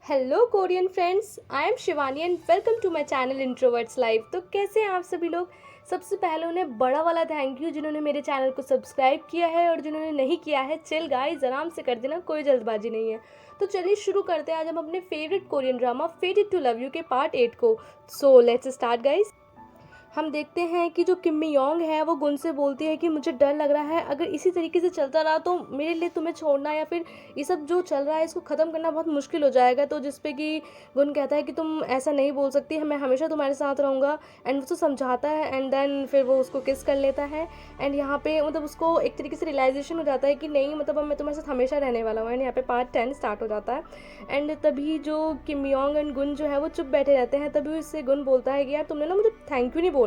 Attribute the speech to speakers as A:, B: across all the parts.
A: Hello Korean friends, I am Shivani and welcome to my channel introverts life. तो कैसे हैं आप सभी लोग। सबसे पहले उन्हें बड़ा वाला थैंक यू जिन्होंने मेरे चैनल को सब्सक्राइब किया है, और जिन्होंने नहीं किया है चिल गाइस, आराम से कर देना, कोई जल्दबाजी नहीं है। तो चलिए शुरू करते हैं आज हम अपने favourite Korean drama fated to love you के पार्ट 8 को। So let's start guys. हम देखते हैं कि जो किम मी योंग है वो गुन से बोलती है कि मुझे डर लग रहा है, अगर इसी तरीके से चलता रहा तो मेरे लिए तुम्हें छोड़ना या फिर ये सब जो चल रहा है इसको ख़त्म करना बहुत मुश्किल हो जाएगा। तो जिस पे कि गुन कहता है कि तुम ऐसा नहीं बोल सकती, मैं हमेशा तुम्हारे साथ रहूँगा। एंड वो तो समझाता है एंड देन फिर वो उसको किस कर लेता है। एंड यहाँ पे मतलब उसको एक तरीके से रियलाइजेशन हो जाता है कि नहीं, मतलब अब मैं तुम्हारे साथ हमेशा रहने वाला हूँ। एंड यहाँ पे पार्ट 10 स्टार्ट हो जाता है। एंड तभी जो किम योंग एंड गुन जो है वो चुप बैठे रहते हैं। तभी उससे गुन बोलता है कि यार तुमने ना मुझे थैंक यू नहीं बोला।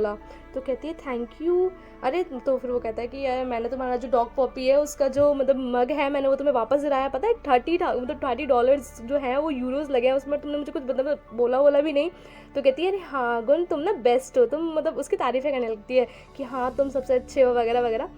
A: तो कहती है थैंक यू, अरे तो फिर वो कहता है कि यार मैंने तुम्हारा जो डॉग पॉपी है उसका जो मतलब मग है मैंने वो तुम्हें वापस दिलाया, पता है $30 जो है वो यूरोज लगे हैं उसमें, तुमने मुझे कुछ मतलब बोला भी नहीं। तो कहती है अरे हाँ गुन तुम ना बेस्ट हो, तुम मतलब उसकी तारीफ़ें करने लगती है कि हाँ तुम सबसे अच्छे हो वगैरह वगैरह।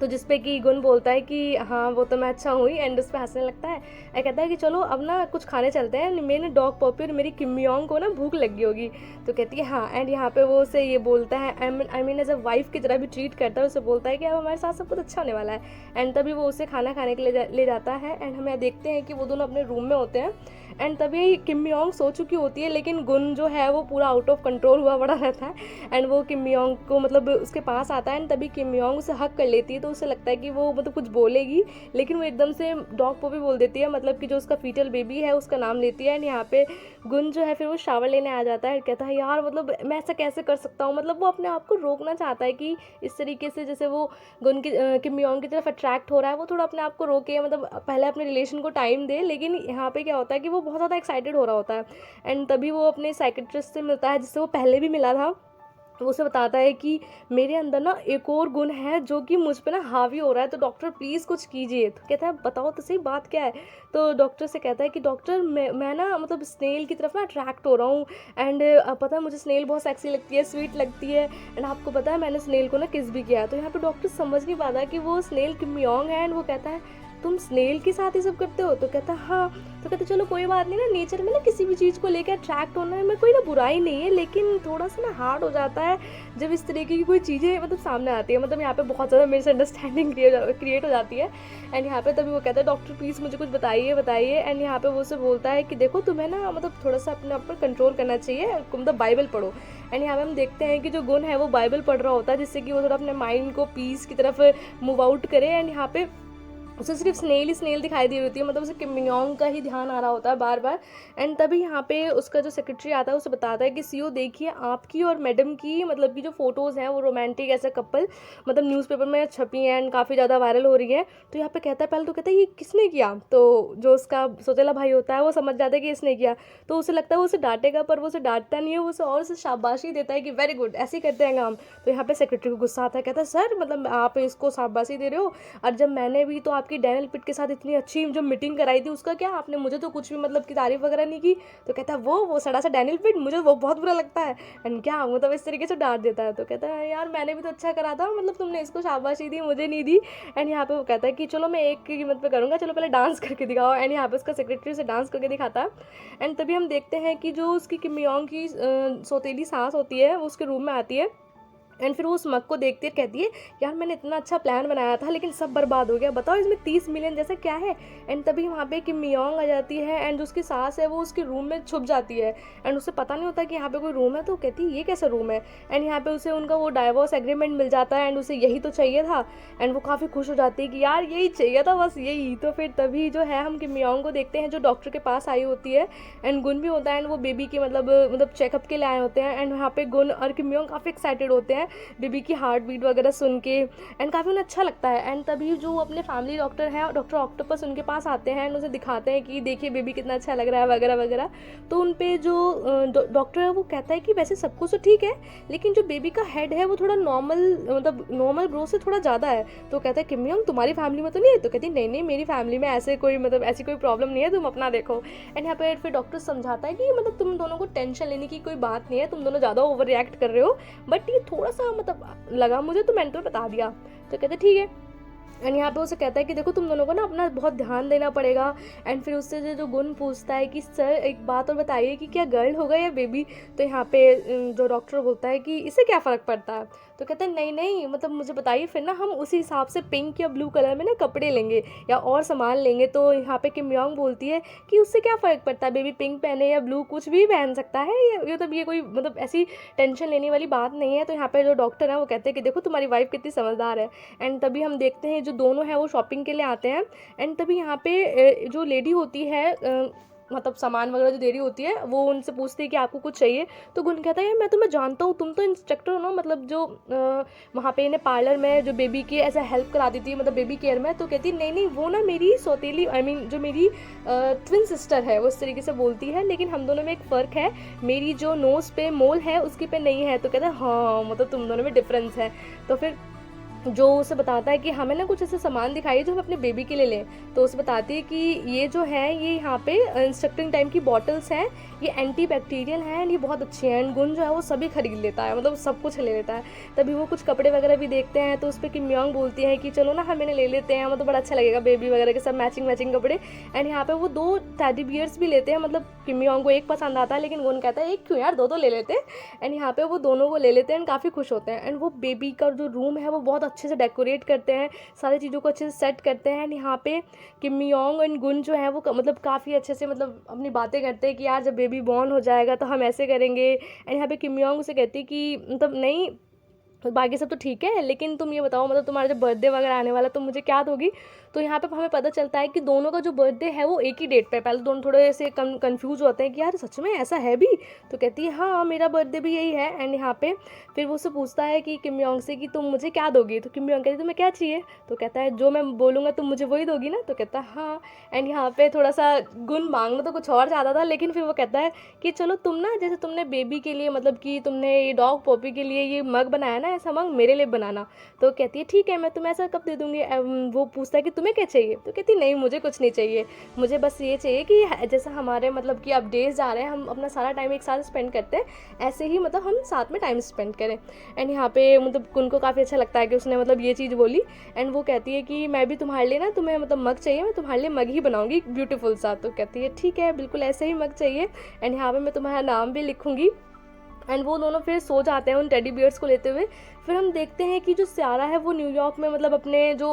A: तो जिस पे कि गुन बोलता है कि हाँ वो तो मैं अच्छा हुई। एंड उस पर हंसने लगता है। कहता है कि चलो अब ना कुछ खाने चलते हैं, मेरे डॉग पॉपी और मेरी किम योंग को ना भूख लगी होगी। तो कहती है हाँ। एंड यहाँ पे वो उसे ये बोलता है I mean as a wife की तरह भी ट्रीट करता है, उसे बोलता है कि अब हमारे साथ सब कुछ अच्छा होने वाला है। एंड तभी वो उसे खाना खाने के लिए ले जाता है। एंड हमें देखते हैं कि वो दोनों अपने रूम में होते हैं। एंड तभी किम योंग सो चुकी होती है, लेकिन गुन जो है वो पूरा आउट ऑफ कंट्रोल हुआ बड़ा रहता है। एंड वो किम योंग को मतलब उसके पास आता है। एंड तभी किम योंग उसे हक कर लेती है। तो उसे लगता है कि वो मतलब कुछ बोलेगी, लेकिन वो एकदम से डॉग पॉपी बोल देती है, मतलब कि जो उसका फीटल बेबी है उसका नाम लेती है। एंड यहाँ पे गुन जो है फिर वो शावर लेने आ जाता है। कहता है यार मतलब मैं ऐसा कैसे कर सकता हूँ, मतलब वो अपने आप को रोकना चाहता है कि इस तरीके से जैसे वो गुन की किम योंग की तरफ अट्रैक्ट हो रहा है, वो थोड़ा अपने आप को रोके, मतलब पहले अपने रिलेशन को टाइम दे। लेकिन यहाँ पे क्या होता है कि वो बहुत ज़्यादा एक्साइटेड हो रहा होता है। एंड तभी वो अपने साइकेट्रिस्ट से मिलता है जिससे वो पहले भी मिला था। तो उसे बताता है कि मेरे अंदर ना एक और गुण है जो कि मुझ पे ना हावी हो रहा है, तो डॉक्टर प्लीज़ कुछ कीजिए। तो कहता है बताओ तो सही बात क्या है। तो डॉक्टर से कहता है कि डॉक्टर मैं ना मतलब स्नेल की तरफ ना अट्रैक्ट हो रहा हूँ। एंड पता है मुझे स्नेल बहुत सेक्सी लगती है, स्वीट लगती है। एंड आपको पता है मैंने स्नेल को ना किस भी किया। तो यहाँ पे डॉक्टर समझ नहीं पाता कि वो स्नेल किम योंग है। एंड वो कहता है तुम स्नेल के साथ ही सब करते हो। तो कहता है हाँ। तो कहते चलो कोई बात नहीं ना, नेचर में ना किसी भी चीज़ को लेकर अट्रैक्ट होना में कोई ना बुराई नहीं है, लेकिन थोड़ा सा ना हार्ड हो जाता है जब इस तरीके की कोई चीज़ें मतलब सामने आती है। मतलब यहाँ पे बहुत ज़्यादा मिसअंडरस्टैंडिंग क्रिएट हो जाती है। एंड यहाँ पे तभी वो कहता है डॉक्टर प्लीज़ मुझे कुछ बताइए बताइए। एंड यहाँ पे वो उसे बोलता है कि देखो तुम्हें ना मतलब थोड़ा सा अपने आप पर कंट्रोल करना चाहिए, मतलब बाइबल पढ़ो। एंड यहाँ पे हम देखते हैं कि जो गुण है वो बाइबल पढ़ रहा होता है, जिससे कि वो थोड़ा अपने माइंड को पीस की तरफ मूव आउट करे। एंड यहाँ पे उसे सिर्फ स्नेल ही स्नेल दिखाई दे रही होती है, मतलब उसे किम योंग का ही ध्यान आ रहा होता है बार बार। एंड तभी यहाँ पे उसका जो सेक्रेटरी आता है उसे बताता है कि सीओ देखिए आपकी और मैडम की मतलब की जो फोटोज़ हैं वो रोमांटिक ऐसा कपल मतलब न्यूज़पेपर में छपी हैं एंड काफ़ी ज़्यादा वायरल हो रही है। तो यहाँ पे कहता है पहले तो कहता है ये किसने किया। तो जो उसका सोतेला भाई होता है वो समझ जाता है कि इसने किया। तो उसे लगता है वो उसे डांटेगा, पर वो उसे डांटता नहीं है, वो उसे और उसे शाबाशी देता है कि वेरी गुड, ऐसे ही करते हैं काम। तो यहाँ पे सेक्रेटरी को गुस्सा आता है, कहता है सर मतलब आप इसको शाबाशी दे रहे हो, और जब मैंने भी तो आपकी डैनियल पिट के साथ इतनी अच्छी जो मीटिंग कराई थी उसका क्या, आपने मुझे तो कुछ भी मतलब की तारीफ वगैरह नहीं की। तो कहता है वो सड़ा सा डैनियल पिट, मुझे वो बहुत बुरा लगता है। एंड क्या मतलब इस तरीके से डांट देता है। तो कहता है यार मैंने भी तो अच्छा करा था, मतलब तुमने इसको शाबाशी दी मुझे नहीं दी। एंड यहाँ पे वो कहता है कि चलो मैं एक की कीमत पे करूँगा, चलो पहले डांस करके दिखाओ। एंड यहाँ पे उसका सेक्रेटरी से डांस करके दिखाता है। एंड तभी हम देखते हैं कि जो उसकी किम योंग की सौतेली सास होती है वो उसके रूम में आती है। एंड फिर वो उस मग को देखती है, कहती है यार मैंने इतना अच्छा प्लान बनाया था लेकिन सब बर्बाद हो गया, बताओ इसमें 30 मिलियन जैसा क्या है। एंड तभी वहाँ पे किम योंग आ जाती है। एंड जो उसकी सास है वो उसके रूम में छुप जाती है। एंड उसे पता नहीं होता कि यहाँ पे कोई रूम है। तो कहती है ये कैसा रूम है। एंड यहाँ पे उसे उनका वो डाइवोर्स एग्रीमेंट मिल जाता है। एंड उसे यही तो चाहिए था। एंड वो काफ़ी खुश हो जाती है कि यार यही चाहिए था, बस यही। तो फिर तभी जो है हम किम योंग को देखते हैं जो डॉक्टर के पास आई होती है। एंड गुन भी होता है। एंड वो बेबी के मतलब चेकअप के लिए आए होते हैं। एंड वहाँ पे गुन और किम योंग काफ़ी एक्साइटेड होते हैं बेबी की हार्ट बीट वगैरह सुन के। एंड काफ़ी उन्हें अच्छा लगता है। एंड तभी जो अपने फैमिली डॉक्टर हैं डॉक्टर ऑक्टोपस उनके पास आते हैं एंड उसे दिखाते हैं कि देखिए बेबी कितना अच्छा लग रहा है वगैरह वगैरह। तो उन पे जो डॉक्टर है वो कहता है कि वैसे सब कुछ तो ठीक है, लेकिन जो बेबी का हेड है वो थोड़ा नॉर्मल मतलब नॉर्मल ग्रोथ से थोड़ा ज़्यादा है। तो कहता है किम योंग तुम्हारी फैमिली में तो नहीं है। तो कहती है नहीं नहीं मेरी फैमिली में ऐसे कोई मतलब ऐसी कोई प्रॉब्लम नहीं है, तुम अपना देखो। एंड यहाँ पे फिर डॉक्टर समझाता है कि मतलब तुम दोनों को टेंशन लेने की कोई बात नहीं है, तुम दोनों ज़्यादा ओवर रिएक्ट कर रहे हो, बट ये थोड़ा सा मतलब लगा मुझे तो मैंने तो बता दिया। तो कहते ठीक है। एंड यहाँ पे उसे कहता है कि देखो तुम दोनों को ना अपना बहुत ध्यान देना पड़ेगा। एंड फिर उससे जो गुण पूछता है कि सर एक बात और बताइए कि क्या गर्ल होगा या बेबी। तो यहाँ पे जो डॉक्टर बोलता है कि इससे क्या फ़र्क पड़ता है। तो कहता है नहीं नहीं, मतलब मुझे बताइए, फिर ना हम उसी हिसाब से पिंक या ब्लू कलर में ना कपड़े लेंगे या और सामान लेंगे। तो यहाँ पे किम योंग बोलती है कि उससे क्या फ़र्क पड़ता है, बेबी पिंक पहने या ब्लू, कुछ भी पहन सकता है, ये मतलब ये कोई मतलब ऐसी टेंशन लेने वाली बात नहीं है। तो यहाँ पे जो डॉक्टर है वो कहते हैं कि देखो तुम्हारी वाइफ कितनी समझदार है। एंड तभी हम देखते हैं जो दोनों हैं वो शॉपिंग के लिए आते हैं। एंड तभी यहाँ पे जो लेडी होती है, मतलब सामान वगैरह जो दे रही होती है, वो उनसे पूछती है कि आपको कुछ चाहिए। तो गुन कहता है यार मैं तुम्हें जानता हूँ, तुम तो इंस्ट्रक्टर हो ना, मतलब जो वहाँ पे इन्हें पार्लर में जो बेबी की ऐसा हेल्प कराती थी, मतलब बेबी केयर में। तो कहती नहीं नहीं, वो ना मेरी सौतेली जो मेरी ट्विन सिस्टर है, वो इस तरीके से बोलती है, लेकिन हम दोनों में एक फ़र्क है, मेरी जो नोज़ पे मोल है उसकी पे नहीं है। तो कहता है हाँ मतलब तुम दोनों में डिफरेंस है। तो फिर जो उसे बताता है कि हमें ना कुछ ऐसे सामान दिखाइए जो हम अपने बेबी के लिए लें। तो उसे बताती है कि ये जो है ये यहाँ पे इंस्ट्रक्टिंग टाइम की बॉटल्स हैं, ये एंटी बैक्टीरियल हैं एंड ये बहुत अच्छी हैं। एंड गुन जो है वो सभी खरीद लेता है, मतलब सब कुछ ले लेता है। तभी वो कुछ कपड़े वगैरह भी देखते हैं, तो उस पर किम योंग बोलती है कि चलो ना हम इन्हें ले लेते हैं, मतलब बड़ा अच्छा लगेगा बेबी वगैरह के सब मैचिंग मैचिंग कपड़े। एंड यहाँ पे वो 2 टेडी बियर्स भी लेते हैं, मतलब किम योंग को एक पसंद आता है लेकिन गुन कहता है एक क्यों यार, 2 ले लेते हैं। एंड यहाँ पे वो दोनों को ले लेते हैं एंड काफ़ी खुश होते हैं। एंड वो बेबी का जो रूम है वो बहुत अच्छे से डेकोरेट करते हैं, सारी चीज़ों को अच्छे से सेट करते हैं। एंड यहाँ पे किम योंग एंड गुन जो है वो मतलब काफ़ी अच्छे से मतलब अपनी बातें करते हैं कि यार जब बेबी बॉर्न हो जाएगा तो हम ऐसे करेंगे। एंड यहाँ पे किम योंग उसे कहती है कि मतलब नहीं, बाकी सब तो ठीक है, लेकिन तुम ये बताओ मतलब तुम्हारा जब बर्थडे वगैरह आने वाला तो मुझे क्या दोगी। तो यहाँ पे हमें पता चलता है कि दोनों का जो बर्थडे है वो एक ही डेट पे है। पहले दोनों थोड़े ऐसे कंफ्यूज होते हैं कि यार सच में ऐसा है भी। तो कहती है हाँ मेरा बर्थडे भी यही है। एंड यहाँ पे फिर वो उससे पूछता है कि किम योंग से कि तुम मुझे क्या दोगी। तो किम योंग कहती है तुम्हें क्या चाहिए। तो कहता है जो मैं बोलूँगा तुम मुझे वही दोगी ना। तो कहता है हाँ। एंड यहाँ पे थोड़ा सा गुण मांगना तो कुछ और ज़्यादा था, लेकिन फिर वो कहता है कि चलो तुम ना जैसे तुमने बेबी के लिए मतलब कि तुमने ये डॉग पॉपी के लिए ये मग बनाया ना, ऐसा मग मेरे लिए बनाना। तो कहती है ठीक है मैं तुम्हें ऐसा कब दे दूँगी। वो पूछता है कि तुम्हें क्या चाहिए। तो कहती नहीं मुझे कुछ नहीं चाहिए, मुझे बस ये चाहिए कि जैसा हमारे मतलब कि अब डेज जा रहे हैं, हम अपना सारा टाइम एक साथ स्पेंड करते हैं, ऐसे ही मतलब हम साथ में टाइम स्पेंड करें। एंड यहाँ पे मतलब उनको काफ़ी अच्छा लगता है कि उसने मतलब ये चीज़ बोली। एंड वो कहती है कि मैं भी तुम्हारे लिए ना, तुम्हें मतलब मग चाहिए, मैं तुम्हारे लिए मग ही बनाऊंगी ब्यूटीफुल सा। तो कहती है ठीक है बिल्कुल ऐसे ही मग चाहिए, एंड यहाँ पे मैं तुम्हारा नाम भी लिखूंगी। एंड वो दोनों फिर सो जाते हैं उन टेडी बियर्स को लेते हुए। फिर हम देखते हैं कि जो सियारा है वो न्यूयॉर्क में मतलब अपने जो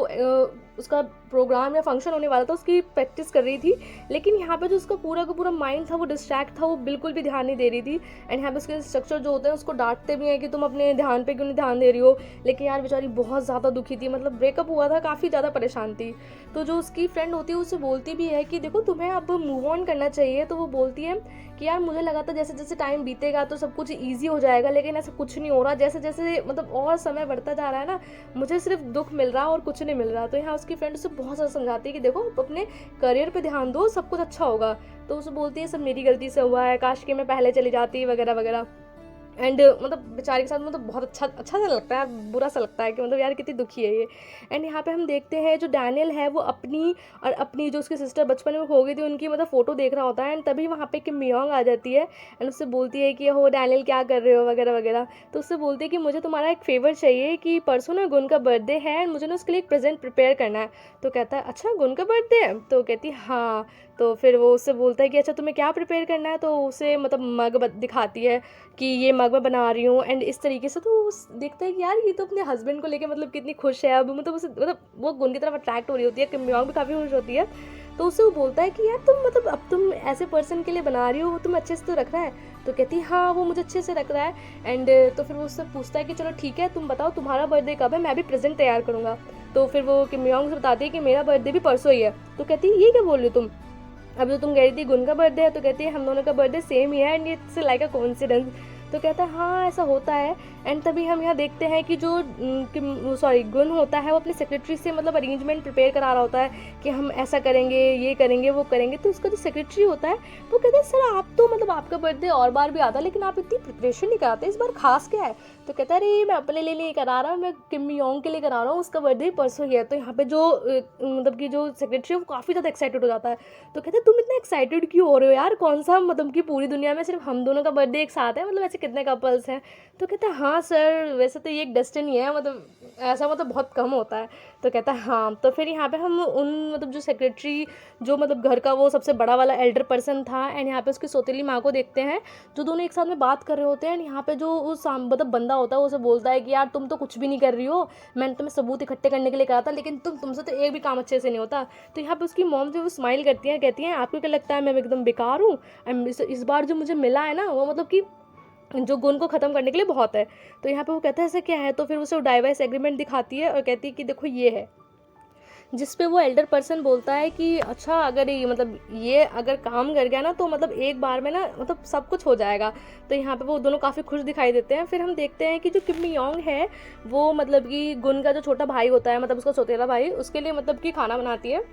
A: उसका प्रोग्राम या फंक्शन होने वाला था उसकी प्रैक्टिस कर रही थी, लेकिन यहाँ पे जो उसका पूरा का पूरा माइंड था वो डिस्ट्रैक्ट था, वो बिल्कुल भी ध्यान नहीं दे रही थी। एंड यहाँ पे उसके इंस्ट्रक्टर जो होते हैं उसको डांटते भी हैं कि तुम अपने ध्यान पे क्यों नहीं ध्यान दे रही हो, लेकिन यार बेचारी बहुत ज़्यादा दुखी थी, मतलब ब्रेकअप हुआ था, काफ़ी ज़्यादा परेशान थी। तो जो उसकी फ्रेंड होती है उससे बोलती भी है कि देखो तुम्हें अब मूव ऑन करना चाहिए। तो वो बोलती है कि यार मुझे लगा था जैसे जैसे टाइम बीतेगा तो सब कुछ ईजी हो जाएगा, लेकिन ऐसा कुछ नहीं हो रहा, जैसे जैसे मतलब और समय बढ़ता जा रहा है ना, मुझे सिर्फ दुख मिल रहा और कुछ नहीं मिल रहा। तो यहाँ उसकी फ्रेंड उसे बहुत ज़्यादा समझाती है कि देखो अपने करियर पे ध्यान दो, सब कुछ अच्छा होगा। तो उसे बोलती है सब मेरी गलती से हुआ है, काश कि मैं पहले चली जाती वगैरह वगैरह। एंड मतलब बेचारे के साथ मतलब बहुत अच्छा अच्छा सा लगता है, बुरा सा लगता है कि मतलब यार कितनी दुखी है ये। एंड यहाँ पे हम देखते हैं जो डैनियल है वो अपनी जो उसकी सिस्टर बचपन में खो गई थी उनकी मतलब फ़ोटो देख रहा होता है। एंड तभी वहाँ पे किम योंग आ जाती है एंड उससे बोलती है कि हो डैनियल क्या कर रहे हो वगैरह वगैरह। तो उससे बोलती है कि मुझे तुम्हारा एक फेवर चाहिए कि परसों ना गुन का बर्थडे है एंड मुझे ना उसके लिए एक प्रेजेंट प्रिपेयर करना है। तो कहता है अच्छा गुन का बर्थडे है। तो कहती है हाँ। तो फिर वो उससे बोलता है कि अच्छा तुम्हें क्या प्रिपेयर करना है। तो उसे मतलब मग दिखाती है कि ये मग मैं बना रही हूँ एंड इस तरीके से। तो देखता है कि यार ये तो अपने हस्बैंड को लेके मतलब कितनी खुश है अब, मतलब उसे मतलब वो गुन की तरफ अट्रैक्ट हो रही होती है, किम योंग भी काफ़ी खुश होती है। तो उससे वो बोलता है कि यार तुम मतलब अब तुम ऐसे पर्सन के लिए बना रही हो, वो तुम अच्छे से तो रख रहा है। तो कहती है हाँ वो मुझे अच्छे से रख रहा है। एंड तो फिर वो उससे पूछता है कि चलो ठीक है तुम बताओ तुम्हारा बर्थडे कब है, मैं भी प्रेजेंट तैयार करूँगा। तो फिर वो किम योंग से बताती है कि मेरा बर्थडे भी परसों ही है। तो कहती है ये क्या बोल रही हो तुम, अब जो तुम कह रही थी गुन का बर्थडे है। तो कहती है हम दोनों का बर्थडे सेम ही है and it's like a coincidence. तो कहता है हाँ ऐसा होता है। एंड तभी हम यहाँ देखते हैं कि जो गुन होता है वो अपने सेक्रेटरी से मतलब अरेंजमेंट प्रिपेयर करा रहा होता है कि हम ऐसा करेंगे, ये करेंगे, वो करेंगे। तो उसका जो सेक्रेटरी होता है वो कहता है सर आप तो मतलब आपका बर्थडे और बार भी आता है लेकिन आप इतनी प्रिपरेशन नहीं कराते, इस बार खास क्या है। तो कहता है अरे मैं अपने लिए नहीं करा रहा, मैं किम योंग के लिए करा रहा हूँ, उसका बर्थडे परसों ही है। तो यहाँ पे जो मतलब कि जो सेक्रेटरी है वो काफ़ी ज़्यादा एक्साइटेड हो जाता है। तो कहते हैं तुम इतना एक्साइटेड क्यों हो रहे हो यार, कौन सा मतलब कि पूरी दुनिया में सिर्फ हम दोनों का बर्थडे एक साथ है, मतलब ऐसे कितने कपल्स हैं? तो कहता है हाँ सर, वैसे तो ये एक डेस्टिनी है, मतलब ऐसा मतलब बहुत कम होता है। तो कहता है हाँ। तो फिर यहाँ पे हम उन मतलब जो सेक्रेटरी, जो मतलब घर का वो सबसे बड़ा वाला एल्डर पर्सन था, एंड यहाँ पे उसकी सौतेली माँ को देखते हैं, जो दोनों एक साथ में बात कर रहे होते हैं। एंड यहाँ पे जो उस मतलब बंदा होता है वो उसे बोलता है कि यार तुम तो कुछ भी नहीं कर रही हो, मैंने तुम्हें सबूत इकट्ठे करने के लिए कहा था, लेकिन तुमसे तो एक भी काम अच्छे से नहीं होता। तो यहाँ पे उसकी मॉम जो स्माइल करती है, कहती हैं आपको क्या लगता है मैं एकदम बेकार हूँ? इस बार जो मुझे मिला है ना, वो मतलब कि जो गुण को ख़त्म करने के लिए बहुत है। तो यहाँ पे वो कहता है ऐसा क्या है? तो फिर उसे डाइवोर्स एग्रीमेंट दिखाती है और कहती है कि देखो ये है, जिस पे वो एल्डर पर्सन बोलता है कि अच्छा अगर ये मतलब ये अगर काम कर गया ना तो मतलब एक बार में ना मतलब सब कुछ हो जाएगा। तो यहाँ पे वो दोनों काफ़ी खुश दिखाई देते हैं। फिर हम देखते हैं कि जो किम योंग है वो मतलब कि गुन का जो छोटा भाई होता है, मतलब उसका सौतेला भाई, उसके लिए मतलब कि खाना बनाती है।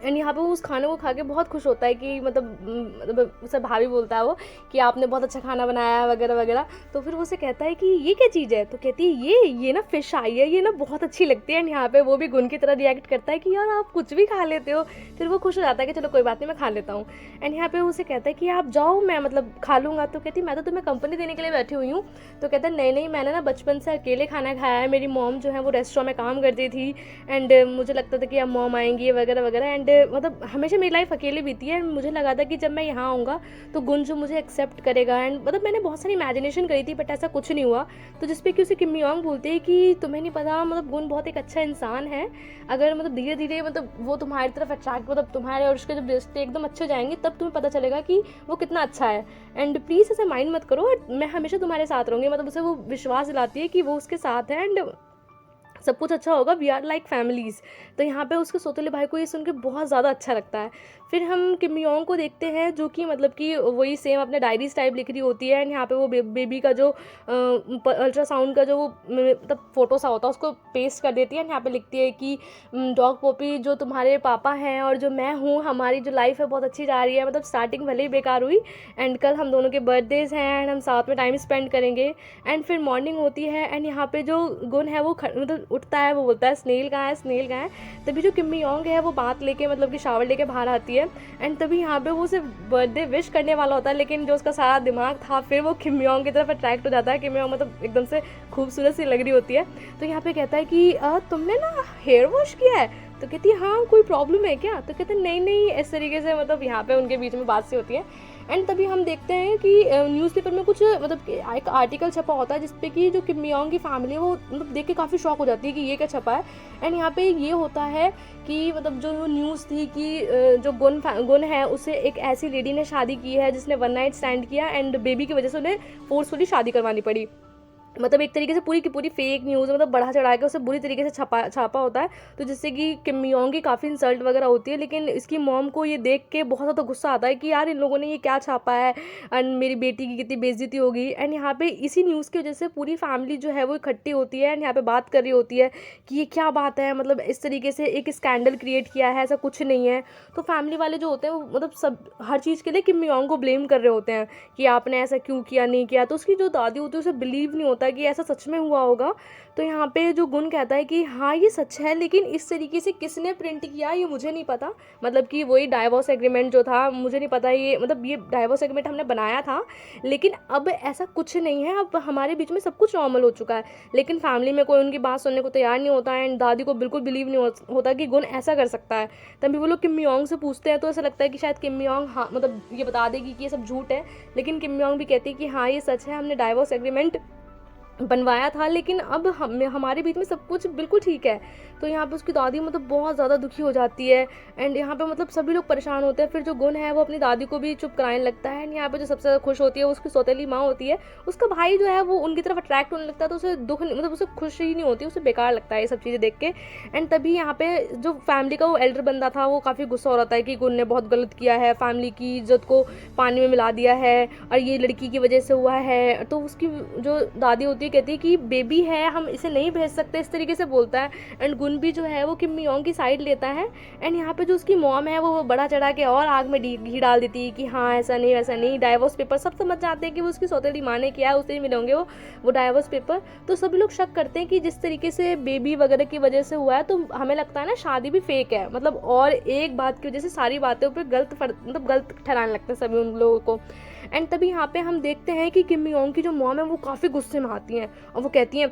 A: एंड यहाँ पे वो उस खाने को खा के बहुत खुश होता है कि मतलब उसे भाभी बोलता है वो कि आपने बहुत अच्छा खाना बनाया है वगैरह वगैरह। तो फिर वो उसे कहता है कि ये क्या चीज़ है? तो कहती है ये ना फ़िश आई है, ये ना बहुत अच्छी लगती है। एंड यहाँ पे वो भी गुन की तरह रिएक्ट करता है कि यार आप कुछ भी खा लेते हो। फिर वो खुश हो जाता है कि चलो कोई बात नहीं, मैं खा लेता हूँ। एंड यहाँ पे उसे कहता है कि आप जाओ, मैं मतलब खा लूँगा। तो कहती मैं तो तुम्हें कंपनी देने के लिए बैठी हुई हूँ। तो कहता है नहीं नहीं, मैंने ना बचपन से अकेले खाना खाया है, मेरी मॉम जो है वो रेस्टोरेंट में काम करती थी, एंड मुझे लगता था कि अब मॉम आएंगी वगैरह वगैरह, एंड मतलब हमेशा मेरी लाइफ अकेले बीती है। एंड मुझे लगा था कि जब मैं यहाँ आऊँगा तो गुन जो मुझे एक्सेप्ट करेगा, एंड मतलब मैंने बहुत सारी इमेजिनेशन करी थी बट ऐसा कुछ नहीं हुआ। तो जिस पे कि उसे किम योंग बोलते हैं कि तुम्हें नहीं पता, मतलब गुन बहुत एक अच्छा इंसान है, अगर मतलब धीरे धीरे मतलब वो तुम्हारी तरफ अट्रैक्ट, मतलब तुम्हारे और उसके जब रिश्ते एकदम अच्छे हो जाएंगे तब तुम्हें पता चलेगा कि वो कितना अच्छा है। एंड प्लीज़ ऐसे माइंड मत करो, मैं हमेशा तुम्हारे साथ रहूँगी। मतलब उसे वो विश्वास दिलाती है कि वो उसके साथ है एंड सब कुछ अच्छा होगा, वी आर लाइक फैमिलीज़। तो यहाँ पे उसके सौतेले भाई को ये सुन के बहुत ज़्यादा अच्छा लगता है। फिर हम किम योंग को देखते हैं जो कि मतलब कि वही सेम अपने डायरीज टाइप लिख रही होती है। एंड यहाँ पे वो बेबी का जो अल्ट्रासाउंड का जो मतलब फ़ोटो सा होता है उसको पेस्ट कर देती है। यहाँ पे लिखती है कि डॉग पॉपी जो तुम्हारे पापा हैं और जो मैं हूँ, हमारी जो लाइफ है बहुत अच्छी जा रही है, मतलब स्टार्टिंग भले ही बेकार हुई, एंड कल हम दोनों के बर्थडेज़ हैं एंड हम साथ में टाइम स्पेंड करेंगे। एंड फिर मॉर्निंग होती है एंड यहाँ पे जो गुन है वो मतलब उठता है, वो बोलता है स्नेल कहाँ है, स्नेल कहाँ है। तभी जो किम योंग है वो बात लेके मतलब कि शावर लेके बाहर आती है। एंड तभी यहाँ पे वो सिर्फ बर्थडे विश करने वाला होता है, लेकिन जो उसका सारा दिमाग था फिर वो किम योंग की तरफ अट्रैक्ट हो जाता है। किम योंग मतलब एकदम से खूबसूरत सी लग रही होती है। तो यहाँ पे कहता है कि तुमने ना हेयर वॉश किया है? तो कहती है हाँ, कोई प्रॉब्लम है क्या? तो कहते हैं नहीं नहीं, इस तरीके से मतलब यहाँ पे उनके बीच में बात सी होती है। एंड तभी हम देखते हैं कि न्यूज़पेपर में कुछ मतलब एक आर्टिकल छपा होता है जिसपे कि जो किम योंग की फैमिली है वो मतलब देख के काफ़ी शॉक हो जाती है कि ये क्या छपा है। एंड यहाँ पे ये होता है कि मतलब जो न्यूज़ थी कि जो गुन है उससे एक ऐसी लेडी ने शादी की है जिसने वन नाइट स्टैंड किया एंड बेबी की वजह से उन्हें फोर्सफुली शादी करवानी पड़ी। मतलब एक तरीके से पूरी की पूरी फेक न्यूज़, मतलब बढ़ा चढ़ा के उसे बुरी तरीके से छापा होता है, तो जिससे कि किम योंग की काफ़ी इंसल्ट वगैरह होती है। लेकिन इसकी मॉम को ये देख के बहुत ज़्यादा गुस्सा आता है कि यार इन लोगों ने ये क्या छापा है एंड मेरी बेटी की कितनी बेइज्जती होगी। एंड यहाँ पे इसी न्यूज़ की वजह से पूरी फैमिली जो है वो इकट्ठी होती है एंड यहाँ पे बात कर रही होती है कि ये क्या बात है, मतलब इस तरीके से एक स्कैंडल क्रिएट किया है, ऐसा कुछ नहीं है। तो फैमिली वाले जो होते हैं वो मतलब सब हर चीज़ के लिए किम योंग को ब्लेम कर रहे होते हैं कि आपने ऐसा क्यों किया, नहीं किया। तो उसकी जो दादी होती है उसे बिलीव नहीं होता कि ऐसा सच में हुआ होगा। तो यहाँ पे जो गुन कहता है कि हाँ ये सच है, लेकिन इस तरीके से किसने प्रिंट किया ये मुझे नहीं पता, मतलब कि वही डाइवोर्स एग्रीमेंट जो था मुझे नहीं पता, ये मतलब ये डाइवोर्स एग्रीमेंट हमने बनाया था लेकिन अब ऐसा कुछ नहीं है, अब हमारे बीच में सब कुछ नॉर्मल हो चुका है। लेकिन फैमिली में कोई उनकी बात सुनने को तैयार नहीं होता है एंड दादी को बिल्कुल बिलीव नहीं होता कि गुन ऐसा कर सकता है। तभी वो लोग किम योंग से पूछते हैं तो ऐसा लगता है कि शायद किम योंग हाँ मतलब ये बता देगी कि ये सब झूठ है, लेकिन किम योंग भी कहती है कि हाँ ये सच है, हमने डाइवोर्स एग्रीमेंट बनवाया था लेकिन अब हमारे बीच में सब कुछ बिल्कुल ठीक है। तो यहाँ पे उसकी दादी मतलब बहुत ज़्यादा दुखी हो जाती है एंड यहाँ पे मतलब सभी लोग परेशान होते हैं। फिर जो गुन है वो अपनी दादी को भी चुप कराने लगता है एंड यहाँ पे जो सबसे ज़्यादा खुश होती है उसकी सौतेली माँ होती है। उसका भाई जो है वो उनकी तरफ अट्रैक्ट होने लगता है तो उसे दुख मतलब उसे खुशी नहीं होती, उसे बेकार लगता है ये सब चीज़ें देख के। एंड तभी यहाँ पे जो फैमिली का वो एल्डर बंदा था वो काफ़ी गुस्सा हो रहा था कि गुन ने बहुत गलत किया है, फैमिली की इज्जत को पानी में मिला दिया है और ये लड़की की वजह से हुआ है। तो उसकी जो दादी होती है ये कहती है कि बेबी है, हम इसे नहीं भेज सकते, इस तरीके से बोलता है। एंड गुन भी जो है वो किम योंग की साइड लेता है। एंड यहाँ पे जो उसकी मॉम है वो बड़ा चढ़ा के और आग में घी डाल देती है कि हाँ ऐसा नहीं वैसा नहीं, डाइवोर्स पेपर, सब समझ जाते हैं कि वो उसकी सौतेली माँ ने किया है, उसे ही मिलेंगे वो डाइवोर्स पेपर। तो सभी लोग शक करते हैं कि जिस तरीके से बेबी वगैरह की वजह से हुआ है तो हमें लगता है ना शादी भी फेक है, मतलब और एक बात की वजह से सारी बातें ऊपर गलत ठहराने लगते हैं सभी उन लोगों को। एंड तभी यहाँ पे हम देखते हैं कि किम योंग की जो मॉम है वो काफ़ी गुस्से में आती हैं और वो कहती हैं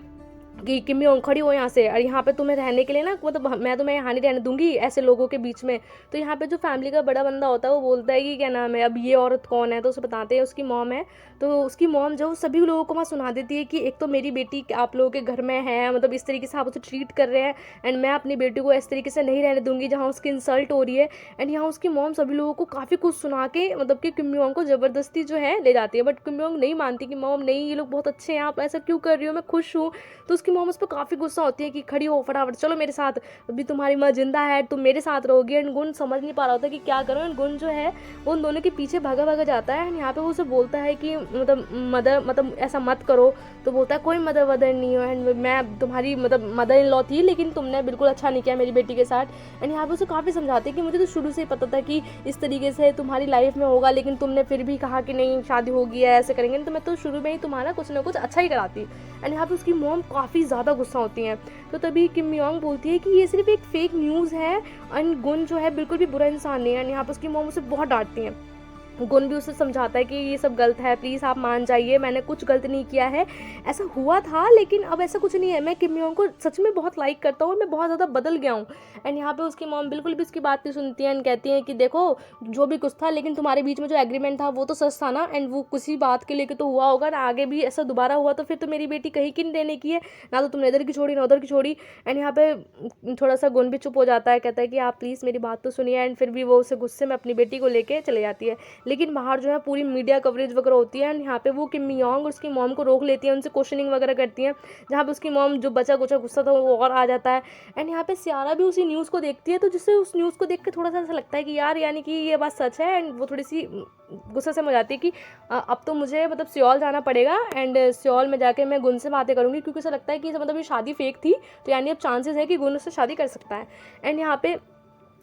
A: कि किम योंग खड़ी हो यहाँ से, और यहाँ पे तुम्हें रहने के लिए ना, मतलब मैं तुम्हें यहाँ नहीं रहने दूंगी ऐसे लोगों के बीच में। तो यहाँ पे जो फैमिली का बड़ा बंदा होता है वो बोलता है कि क्या नाम है, अब ये औरत कौन है, तो उसे बताते हैं उसकी मॉम है। तो उसकी मॉम जो सभी लोगों को वहाँ सुना देती है कि एक तो मेरी बेटी आप लोगों के घर में है, मतलब इस तरीके से आप उसे ट्रीट कर रहे हैं, एंड मैं अपनी बेटी को इस तरीके से नहीं रहने दूंगी जहाँ उसकी इंसल्ट हो रही है। एंड यहाँ उसकी मॉम सभी लोगों को काफ़ी कुछ सुना के मतलब कि किम योंग को ज़बरदस्ती जो है ले जाती है। बट किम योंग नहीं मानती कि मॉम नहीं, ये लोग बहुत अच्छे हैं, आप ऐसा क्यों कर रही हो, मैं खुश हूँ। तो उसकी मॉम उस पर काफ़ी गुस्सा होती है कि खड़ी हो फटाफट, चलो मेरे साथ, अभी तुम्हारी माँ जिंदा है, तुम मेरे साथ रहोगी। एंड गुन समझ नहीं पा रहा होता कि क्या करो। एंड गुन जो है वो उन दोनों के पीछे भागा भागा जाता है। एंड यहाँ पे वो उसे बोलता है कि मतलब ऐसा मत करो। तो बोलता है कोई मदर वदर नहीं हो, एंड मैं तुम्हारी मतलब मदर इन लॉ थी, लेकिन तुमने बिल्कुल अच्छा नहीं किया मेरी बेटी के साथ। एंड यहाँ पे उसे काफ़ी समझाते हैं कि मुझे तो शुरू से ही पता था कि इस तरीके से तुम्हारी लाइफ में होगा, लेकिन तुमने फिर भी कहा कि नहीं शादी होगी है, ऐसे करेंगे, तो मैं तो शुरू में ही तुम्हारा कुछ ना कुछ अच्छा ही कराती। एंड यहाँ पे उसकी मॉम काफ़ी ज़्यादा गुस्सा होती हैं। तो तभी किम योंग बोलती है कि ये सिर्फ एक फेक न्यूज़ है, एंड गुन जो है बिल्कुल भी बुरा इंसान नहीं है। एंड यहाँ पे उसकी मॉम उसे बहुत डांटती हैं। गुन भी उसे समझाता है कि ये सब गलत है, प्लीज़ आप मान जाइए, मैंने कुछ गलत नहीं किया है, ऐसा हुआ था लेकिन अब ऐसा कुछ नहीं है, मैं किम योंग को सच में बहुत लाइक करता हूँ और मैं बहुत ज़्यादा बदल गया हूँ। एंड यहाँ पे उसकी मॉम बिल्कुल भी उसकी बात नहीं सुनती है एंड कहती है कि देखो जो भी कुछ था, लेकिन तुम्हारे बीच में जो एग्रीमेंट था वो तो सच था ना, एंड वो किसी बात के लेके तो हुआ होगा ना, आगे भी ऐसा दोबारा हुआ तो फिर तो मेरी बेटी कहीं की नहीं रहने की है, ना तो तुमने इधर की छोड़ी ना उधर की छोड़ी। एंड यहाँ पे थोड़ा सा गुन भी चुप हो जाता है, कहता है कि आप प्लीज़ मेरी बात तो सुनिए। एंड फिर भी वो उसे गुस्से में अपनी बेटी को लेके चले जाती है। लेकिन बाहर जो है पूरी मीडिया कवरेज वगैरह होती है, एंड यहाँ पे वो किम योंग और उसकी मॉम को रोक लेती है, उनसे क्वेश्चनिंग वगैरह करती हैं, जहाँ पे उसकी मॉम जो बचा कुचा गुस्सा था वो और आ जाता है। एंड यहाँ पे सियारा भी उसी न्यूज़ को देखती है, तो जिससे उस न्यूज़ को देख के थोड़ा सा ऐसा लगता है कि यार यानी कि ये बात सच है। एंड वो थोड़ी सी गुस्से से हो जाती है कि अब तो मुझे मतलब सियोल जाना पड़ेगा, एंड सियोल में जाके मैं गुन से बातें करूँगी, क्योंकि उसे लगता है कि मतलब ये शादी फेक थी, तो यानी अब चांसेस है कि गुन उससे शादी कर सकता है। एंड यहाँ पे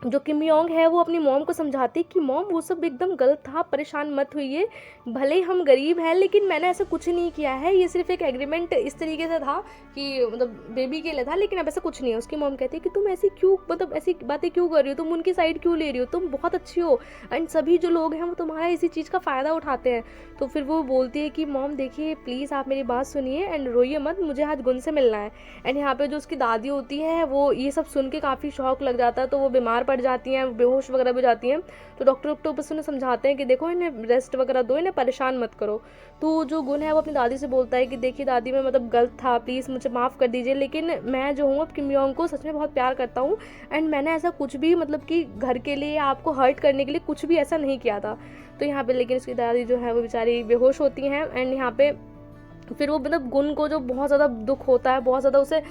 A: जो किम योंग है वो अपनी मॉम को समझाती है कि मॉम वो सब एकदम गलत था, परेशान मत हुइए, भले ही हम गरीब हैं लेकिन मैंने ऐसा कुछ नहीं किया है, ये सिर्फ एक एग्रीमेंट इस तरीके से था कि मतलब बेबी के लिए था, लेकिन अब ऐसा कुछ नहीं है। उसकी मॉम कहती है कि तुम ऐसी क्यों, मतलब ऐसी बातें क्यों कर रही हो, तुम उनकी साइड क्यों ले रही हो, तुम बहुत अच्छी हो, एंड सभी जो लोग हैं वो तुम्हारा इसी चीज़ का फ़ायदा उठाते हैं। तो फिर वो बोलती है कि मॉम देखिए प्लीज़ आप मेरी बात सुनिए एंड रोइए मत, मुझे आज गुन से मिलना है। एंड यहाँ पे जो उसकी दादी होती है वो ये सब सुन के काफ़ी शौक लग जाता है, तो वो बीमार पड़ जाती हैं, बेहोश वगैरह भी जाती हैं। तो डॉक्टर बस उन्हें समझाते हैं कि देखो इन्हें रेस्ट वगैरह दो, इन्हें परेशान मत करो। तो जो गुन है वो अपनी दादी से बोलता है कि देखिए दादी मैं मतलब गलत था, प्लीज़ मुझे माफ़ कर दीजिए, लेकिन मैं जो हूँ अब किम योंग को सच में बहुत प्यार करता हूँ, एंड मैंने ऐसा कुछ भी मतलब कि घर के लिए आपको हर्ट करने के लिए कुछ भी ऐसा नहीं किया था। तो यहाँ पे लेकिन उसकी दादी जो है वो बेचारी बेहोश होती हैं। एंड यहाँ पे फिर वो मतलब गुन को जो बहुत ज़्यादा दुख होता है, बहुत ज़्यादा उसे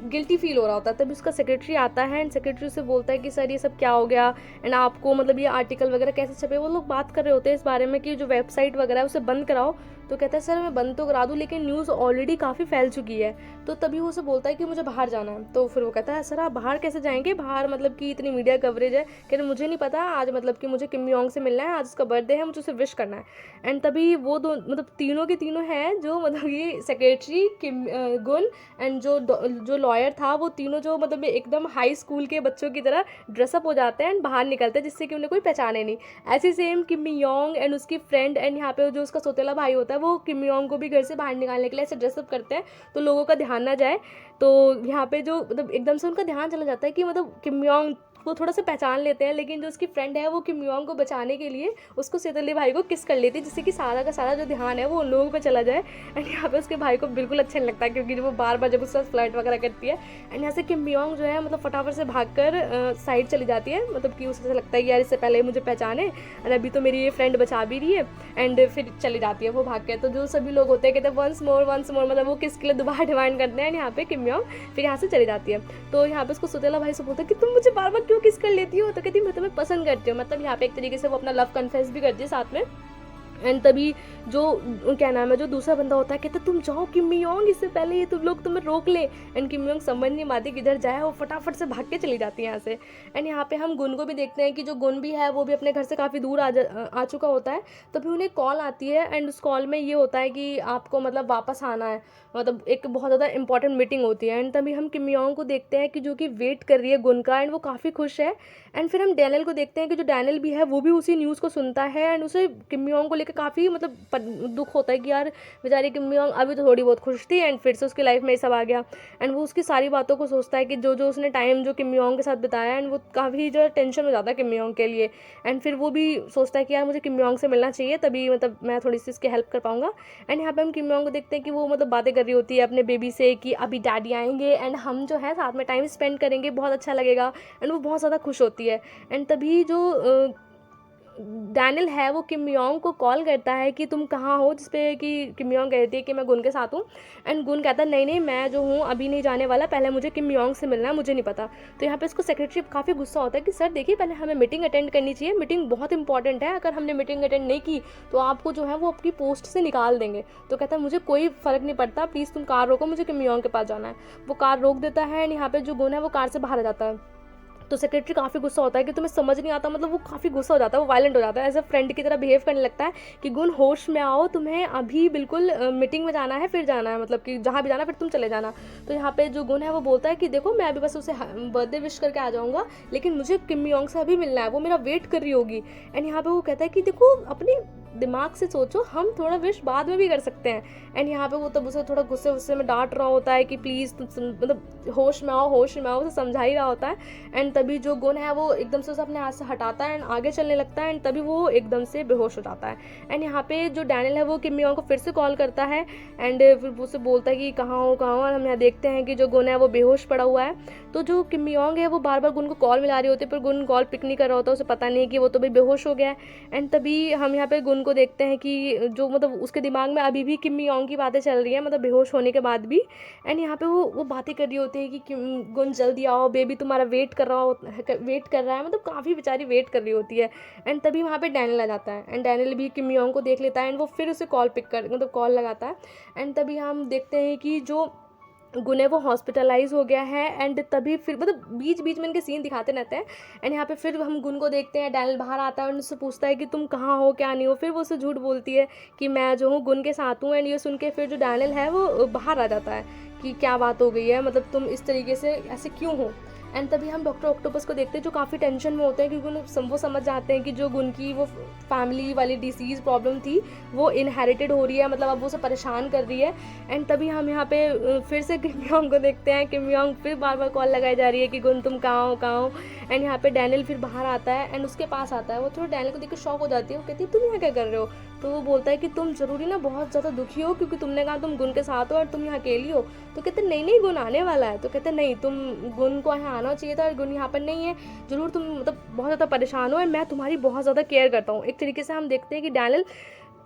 A: गिल्टी फील हो रहा होता है, तभी उसका सेक्रेटरी आता है एंड सेक्रेटरी से बोलता है कि सर ये सब क्या हो गया, एंड आपको मतलब ये आर्टिकल वगैरह कैसे छपे। वो लोग बात कर रहे होते हैं इस बारे में कि जो वेबसाइट वगैरह है उसे बंद कराओ। तो कहता है सर मैं बंद तो करा दूँ लेकिन न्यूज़ ऑलरेडी काफ़ी फैल चुकी है। तो तभी वो उसे बोलता है कि मुझे बाहर जाना है। तो फिर वो कहता है सर आप बाहर कैसे जाएंगे, बाहर मतलब कि इतनी मीडिया कवरेज है। कह रहे मुझे नहीं पता, आज मतलब कि मुझे किम योंग से मिलना है, आज उसका बर्थडे है, मुझे उसे विश करना है। एंड तभी वो दो मतलब तीनों के तीनों हैं जो मतलब ये सेक्रेटरी किम गुन एंड जो लॉयर था, वो तीनों जो मतलब एकदम हाई स्कूल के बच्चों की तरह ड्रेसअप हो जाते हैं एंड बाहर निकलते हैं, जिससे कि उन्हें कोई पहचाने नहीं। ऐसे सेम किम योंग एंड उसकी फ्रेंड एंड यहाँ पे जो उसका सौतेला भाई होता है वो किम योंग को भी घर से बाहर निकालने के लिए ऐसे ड्रेसअप करते हैं तो लोगों का ध्यान ना जाए। तो यहाँ पे जो मतलब एकदम से उनका ध्यान चला जाता है कि मतलब किम योंग वो थोड़ा सा पहचान लेते हैं, लेकिन जो उसकी फ्रेंड है वो किम योंग को बचाने के लिए उसको सौतेले भाई को किस कर लेती है, जिससे कि सारा का सारा जो ध्यान है वो उन लोगों पे चला जाए। एंड यहाँ पे उसके भाई को बिल्कुल अच्छा नहीं लगता, क्योंकि वो बार बार जब उसके साथ फ्लर्ट वगैरह करती है। एंड यहाँ से किम योंग जो है मतलब फटाफट से भागकर साइड चली जाती है, मतलब कि उसे लगता है कि यार इससे पहले मुझे पहचाने और अभी तो मेरी ये फ्रेंड बचा भी रही है। एंड फिर चली जाती है वो भाग के। तो जो सभी लोग होते हैं कहते हैं वंस मोर, मतलब वो किसके लिए दोबारा डिमांड करते हैं। यहाँ पे किम योंग फिर यहाँ से चली जाती है। तो यहाँ पे उसको सौतेला भाई से बोलता है कि तुम मुझे बार बार क्यों किस कर लेती हो, तो कहती मैं तुम्हें पसंद करती हूँ। मतलब यहाँ पे एक तरीके से वो अपना लव कन्फेस भी करती है साथ में। एंड तभी जो क्या नाम है, जो दूसरा बंदा होता है, कहता है तुम जाओ किम योंग, इससे पहले ये तुम लोग तुम्हें रोक ले। एंड किम योंग समझ नहीं पाती किधर जाए, वो फटाफट से भाग के चली जाती है यहाँ से। एंड यहाँ पे हम गुन को भी देखते हैं कि जो गुन भी है वो भी अपने घर से काफ़ी दूर आ चुका होता है। तभी उन्हें कॉल आती है एंड उस कॉल में ये होता है कि आपको मतलब वापस आना है, मतलब एक बहुत ज़्यादा इंपॉर्टेंट मीटिंग होती है। एंड तभी हम किम योंग को देखते हैं कि जो कि वेट कर रही है गुन का, एंड वो काफ़ी खुश है। एंड फिर हम डैनियल को देखते हैं कि जो डैनियल भी है वो भी उसी न्यूज़ को सुनता है, एंड उसे किम योंग को लेकर काफ़ी मतलब दुख होता है कि यार बेचारी किम योंग अभी तो थोड़ी बहुत खुश थी एंड फिर से उसकी लाइफ में ये सब आ गया। एंड वो उसकी सारी बातों को सोचता है कि जो जो उसने टाइम जो किम योंग के साथ बिताया, एंड वो काफ़ी जो टेंशन हो जाता है किम योंग के लिए। एंड फिर वो भी सोचता है कि यार मुझे किम योंग से मिलना चाहिए, तभी मतलब मैं थोड़ी सी इसकी हेल्प कर पाऊंगा। एंड यहाँ पे हम किम योंग को देखते हैं कि वो मतलब बातें कर रही होती है अपने बेबी से कि अभी डैडी आएंगे एंड हम जो है साथ में टाइम स्पेंड करेंगे, बहुत अच्छा लगेगा। एंड वो बहुत ज़्यादा खुश होती है। एंड तभी जो डैनियल है वो किम योंग को कॉल करता है कि तुम कहाँ हो, जिसपे कि किम योंग कहती है कि मैं गुन के साथ हूँ। एंड गुन कहता है नहीं नहीं, मैं जो हूँ अभी नहीं जाने वाला, पहले मुझे किम योंग से मिलना है, मुझे नहीं पता। तो यहाँ पे इसको सेक्रेटरी काफ़ी गुस्सा होता है कि सर देखिए, पहले हमें मीटिंग अटेंड करनी चाहिए, मीटिंग बहुत इंपॉर्टेंट है, अगर हमने मीटिंग अटेंड नहीं की तो आपको जो है वो आपकी पोस्ट से निकाल देंगे। तो कहता है मुझे कोई फ़र्क नहीं पड़ता, प्लीज़ तुम कार रोको, मुझे किम योंग के पास जाना है। वो कार रोक देता है एंड यहाँ पे जो गुन है वो कार से बाहर आ जाता है। तो सेक्रेटरी काफ़ी गुस्सा होता है कि तुम्हें समझ नहीं आता, मतलब वो काफ़ी गुस्सा हो जाता है, वो वायलेंट हो जाता है, एज अ फ्रेंड की तरह बिहेव करने लगता है कि गुन होश में आओ, तुम्हें अभी बिल्कुल मीटिंग में जाना है, फिर जाना है, मतलब कि जहाँ भी जाना फिर तुम चले जाना। तो यहाँ पे जो गुन है वो बोलता है कि देखो मैं अभी बस उसे बर्थडे विश करके आ जाऊँगा, लेकिन मुझे किम योंग से अभी मिलना है, वो मेरा वेट कर रही होगी। एंड यहाँ पे वो कहता है कि देखो अपनी दिमाग से सोचो, हम थोड़ा विश बाद में भी कर सकते हैं। एंड यहाँ पे वो तब उसे थोड़ा गुस्से में डांट रहा होता है कि प्लीज़ तुम मतलब होश में आओ, होश में आओ, उसे समझा ही रहा होता है। एंड तभी जो गुन है वो एकदम से उसे अपने हाथ से हटाता है एंड आगे चलने लगता है, एंड तभी वो एकदम से बेहोश हो जाता है। एंड यहाँ पे जो डैनियल है वो किम योंग को फिर से कॉल करता है एंड फिर उसे बोलता है कि कहाँ हो कहाँ हो। और हम यहाँ देखते हैं कि जो गुन है वो बेहोश पड़ा हुआ है। तो जो किम योंग है वो बार बार गुन को कॉल मिला रही होती है, पर गुन कॉल पिक नहीं कर रहा होता, उसे पता नहीं कि वो तो भाई बेहोश हो गया है। एंड तभी हम यहाँ पे गुन को देखते हैं कि जो मतलब उसके दिमाग में अभी भी किम योंग की बातें चल रही हैं, मतलब बेहोश होने के बाद भी। एंड यहाँ पे वो बातें कर रही होती है कि गुन जल्दी आओ, बेबी तुम्हारा वेट कर रहा है, मतलब काफ़ी बेचारी वेट कर रही होती है। एंड तभी वहाँ पे डैनियल आ जाता है एंड डैनियल भी किम योंग को देख लेता है एंड वो फिर उसे कॉल लगाता है। एंड तभी हम देखते हैं कि जो गुन है वो हॉस्पिटलाइज हो गया है। एंड तभी फिर मतलब बीच बीच में इनके सीन दिखाते रहते हैं। एंड यहाँ पे फिर हम गुन को देखते हैं, डैनियल बाहर आता है और उससे पूछता है कि तुम कहाँ हो, क्या नहीं हो। फिर वो उसे झूठ बोलती है कि मैं जो हूँ गुन के साथ हूँ। एंड ये सुन के फिर जो डैनियल है वो बाहर आ जाता है कि क्या बात हो गई है, मतलब तुम इस तरीके से ऐसे क्यों हो। एंड तभी हम डॉक्टर ऑक्टोपस को देखते हैं जो काफ़ी टेंशन में होते हैं, क्योंकि वो समझ जाते हैं कि जो गुन की वो फैमिली वाली डिसीज़ प्रॉब्लम थी वो इनहेरिटेड हो रही है, मतलब अब वो उसे परेशान कर रही है। एंड तभी हम यहाँ पे फिर से किम योंग को देखते हैं, किम योंग फिर बार बार कॉल लगाई जा रही है कि गुन तुम कहाँ हो कहाँ हो। एंड यहाँ पे डैनियल फिर बाहर आता है एंड उसके पास आता है। वो थोड़ा डैनियल को देख कर शॉक हो जाती है, वो कहती है तुम यहाँ क्या कर रहे हो। तो वो बोलता है कि तुम ज़रूरी ना बहुत ज़्यादा दुखी हो क्योंकि तुमने कहा तुम गुन के साथ हो और तुम यहाँ अकेली हो। तो कहते नहीं नहीं, गुन आने वाला है। तो कहते नहीं, तुम गुन को यहाँ आना चाहिए था और गुन यहाँ पर नहीं है, ज़रूर तुम मतलब बहुत ज़्यादा परेशान हो और मैं तुम्हारी बहुत ज़्यादा केयर करता हूँ। एक तरीके से हम देखते हैं कि डैनियल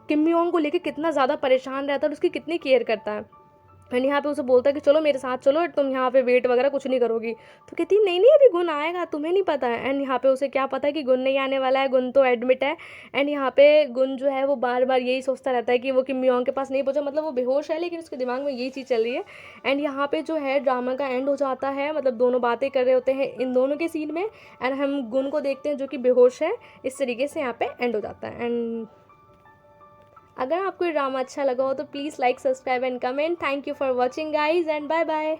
A: किम योंग को लेकर कितना ज़्यादा परेशान रहता है और उसकी कितनी केयर करता है। एंड यहाँ पे उसे बोलता है कि चलो मेरे साथ चलो, तुम यहाँ पे वेट वगैरह कुछ नहीं करोगी। तो कहती नहीं नहीं, अभी गुन आएगा, तुम्हें नहीं पता है। एंड यहाँ पे उसे क्या पता है कि गुन नहीं आने वाला है, गुन तो एडमिट है। एंड यहाँ पे गुन जो है वो बार बार यही सोचता रहता है कि वो किम योंग के पास नहीं पहुँचा, मतलब वो बेहोश है लेकिन उसके दिमाग में यही चीज़ चल रही है। एंड यहाँ पे जो है ड्रामा का एंड हो जाता है, मतलब दोनों बातें कर रहे होते हैं इन दोनों के सीन में। एंड हम गुन को देखते हैं जो कि बेहोश है। इस तरीके से यहाँ पे एंड हो जाता है। एंड अगर आपको ये ड्रामा अच्छा लगा हो तो please like, subscribe and comment. Thank you for watching guys and bye bye.